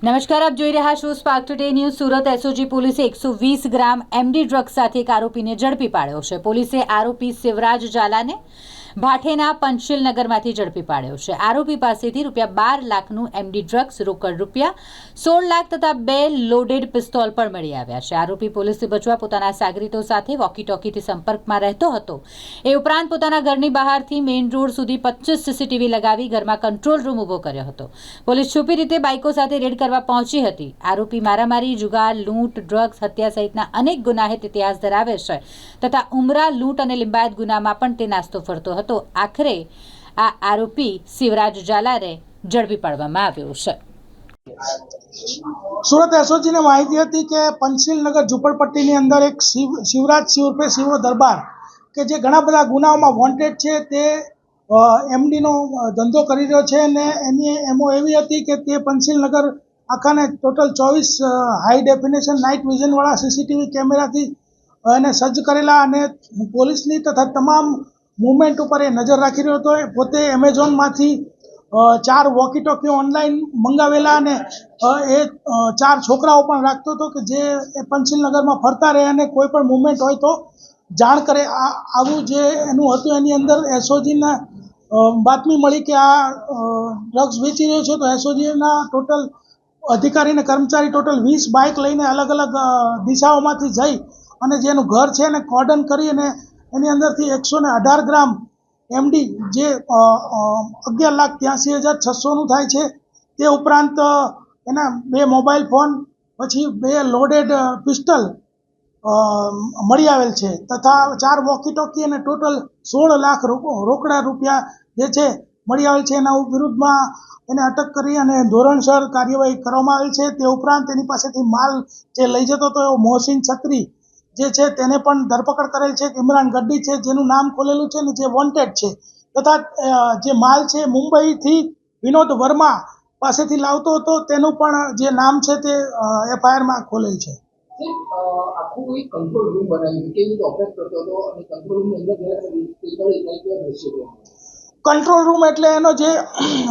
નમસ્કાર, આપ જોઈ રહ્યા છો spark today news. Surat SOG પોલીસે 120 ગ્રામ એમડી ડ્રગ્સ સાથે એક આરોપીને ઝડપી પાડ્યો છે। પોલીસે આરોપી શિવરાજ ઝાલાને ભાઠેના પંચશીલનગરમાંથી ઝડપી પાડ્યો છે। આરોપી પાસેથી ₹12 લાખનું એમડી ડ્રગ્સ, રોકડ ₹16 લાખ તથા 2 લોડેડ પિસ્તોલ પણ મળી આવ્યા છે। આરોપી પોલીસથી બચવા પોતાના સાગરીતો સાથે વોકી ટોકીથી સંપર્કમાં રહેતો હતો। એ ઉપરાંત પોતાના ઘરની બહારથી મેઇન રોડ સુધી 25 સીસીટીવી લગાવી ઘરમાં કંટ્રોલ રૂમ ઊભો કર્યો હતો। પોલીસ છુપી રીતે બાઇકો સાથે રેડ કરવા પહોંચી હતી। આરોપી મારામારી, જુગાર, લૂંટ, ડ્રગ્સ, હત્યા સહિતના અનેક ગુનાહિત ઇતિહાસ ધરાવે છે તથા ઉમરા, લૂંટ અને લિંબાયત ગુનામાં પણ તે નાસ્તો ફરતો હતો। આખરે આ આરોપી શિવરાજ ઝાલાને ઝડપી પાડવામાં આવ્યો છે। સુરત એસઓજીને માહિતી હતી કે પંચશીલનગર ઝુંપડપટ્ટીની અંદર એક શિવરાજ ઉર્ફે શિવો દરબાર કે જે ઘણા બધા ગુનાઓમાં વોન્ટેડ છે તે એમડીનો ધંધો કરી રહ્યો છે અને એની એમો એવી હતી કે તે પંચશીલનગર આખાને ટોટલ 24 હાઈ ડેફિનેશન નાઇટ વિઝનવાળા સીસીટીવી કેમેરાથી એને સજ્જ કરેલા અને પોલીસની તથા તમામ મૂવમેન્ટ ઉપર એ નજર રાખી રહ્યો હતો। પોતે એમેઝોનમાંથી 4 વોકી ટોકી ઓનલાઈન મંગાવેલા અને એ 4 છોકરાઓ પણ રાખતો હતો કે જે પંચશીલનગરમાં ફરતા રહે અને કોઈ પણ મૂવમેન્ટ હોય તો જાણ કરે। આવું જે એનું હતું એની અંદર એસઓજીના બાતમી મળી કે આ ડ્રગ્સ વેચી રહ્યો છે, તો એસઓજીના ટોટલ અધિકારી અને કર્મચારી ટોટલ 20 બાઇક લઈને અલગ અલગ દિશાઓમાંથી જઈ અને જેનું ઘર છે એને કોર્ડન કરી અને એની અંદરથી 118 ગ્રામ એમડી જે 11,83,600નું થાય છે, તે ઉપરાંત એના 2 મોબાઈલ ફોન, પછી 2 લોડેડ પિસ્ટલ મળી આવેલ છે તથા 4 વોકી ટોકી અને ટોટલ 16 લાખ રોકડા રૂપિયા જે છે મળી આવેલ છે। એના વિરુદ્ધમાં એને અટક કરી અને ધોરણસર કાર્યવાહી કરવામાં આવેલ છે। તે ઉપરાંત એની પાસેથી માલ જે લઈ જતો હતો એવો મોહસિન છત્રી જે છે તેને પણ ધરપકડ કરેલ છે। ઇમરાન ગડ્ડી છે જેનું નામ ખોલેલું છે ને જે વોન્ટેડ છે, તથા જે માલ છે મુંબઈથી વિનોદ વર્મા પાસેથી લાવતો હતો તેનું પણ જે નામ છે તે એફઆઈઆરમાં ખોલેલ છે। આખું એક કંટ્રોલ રૂમ બનાવ્યું કે જે ઓપરેટ કરતો હતો અને કંટ્રોલ રૂમની અંદર કંટ્રોલ રૂમ એટલે એનો જે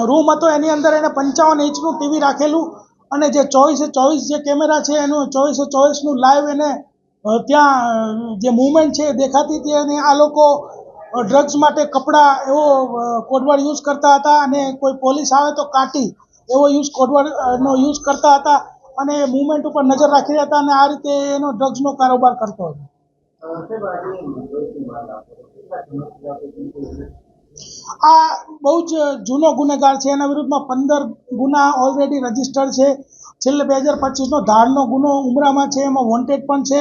રૂમ હતો એની અંદર એને 55 ઇંચનું ટીવી રાખેલું અને જે 24/24 જે કેમેરા છે એનું 24/24નું લાઈવ એને ત્યાં જે મૂવમેન્ટ છે દેખાતી હતી અને આ લોકો ડ્રગ્સ માટે કપડાં એવો કોડવર્ડ યુઝ કરતા હતા અને કોઈ પોલીસ આવે તો કાટી એવો કોડવર્ડનો યુઝ કરતા હતા અને મૂવમેન્ટ ઉપર નજર રાખી રહ્યા હતા અને આ રીતે એનો ડ્રગ્સનો કારોબાર કરતો હતો। આ બહુ જ જૂનો ગુનેગાર છે। એના વિરુદ્ધમાં 15 ગુના ઓલરેડી રજીસ્ટર્ડ છે। છેલ્લે 2025નો ધારનો ગુનો ઉમરામાં છે, એમાં વોન્ટેડ પણ છે।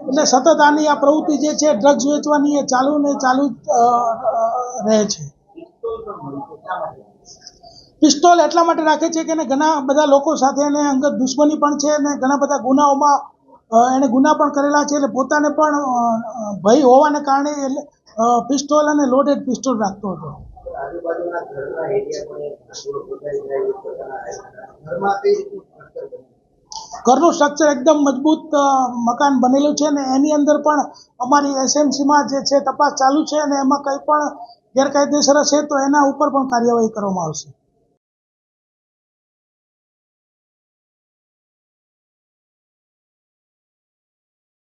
એટલે સતત આની આ પ્રવૃત્તિ જે છે ડ્રગ્સ વેચવાની એ ચાલુ રહે છે। પિસ્તોલ એટલા માટે રાખે છે કે એને ઘણા બધા લોકો સાથે એને અંગત દુશ્મની પણ છે અને ઘણા બધા ગુનાઓમાં એણે ગુના પણ કરેલા છે, એટલે પોતાને પણ ભય હોવાને કારણે પિસ્તોલ અને લોડેડ પિસ્તોલ રાખતો હતો। ઘરનું સ્ટ્રક્ચર એકદમ મજબૂત મકાન બનેલું છે અને એની અંદર પણ અમારી એસએમસીમાં જે છે તપાસ ચાલુ છે અને એમાં કંઈ પણ ગેરકાયદેસર હશે તો એના ઉપર પણ કાર્યવાહી કરવામાં આવશે।